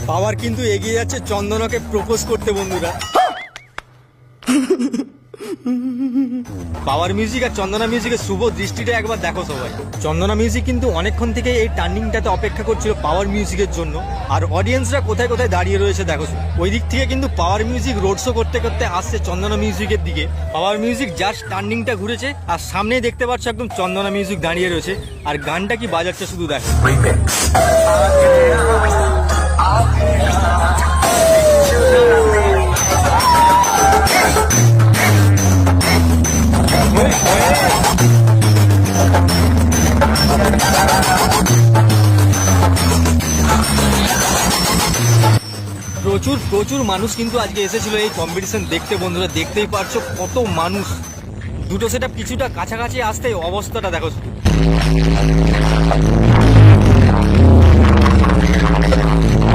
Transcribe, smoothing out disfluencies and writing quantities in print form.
পাওয়ার কিন্তু এগিয়ে যাচ্ছে চন্দনাকে প্রপোজ করতে বন্ধুরা। পাওয়ার মিউজিক আর চন্দনা মিউজিকের শুভ দৃষ্টিটা একবার দেখো সবাই। চন্দনা মিউজিক কিন্তু অনেকক্ষণ থেকে এই টার্নিংটাতে অপেক্ষা করছিল পাওয়ার মিউজিকের জন্য, আর অডিয়েন্সরা কোথায় কোথায় দাঁড়িয়ে রয়েছে দেখো। ওই দিক থেকে কিন্তু পাওয়ার মিউজিক রোড শো করতে করতে আসছে চন্দনা মিউজিকের দিকে। পাওয়ার মিউজিক জাস্ট টার্নিংটা ঘুরেছে আর সামনেই দেখতে পাচ্ছ একদম চন্দনা মিউজিক দাঁড়িয়ে রয়েছে, আর গানটা কি বাজাচ্ছে শুধু দেখো। প্রচুর প্রচুর মানুষ কিন্তু আজকে এসেছিল এই কম্পিটিশন দেখতে বন্ধুরা। দেখতেই পারছো কত মানুষ। দুটো সেটা কিছুটা কাছাকাছি আসতে অবস্থাটা দেখো।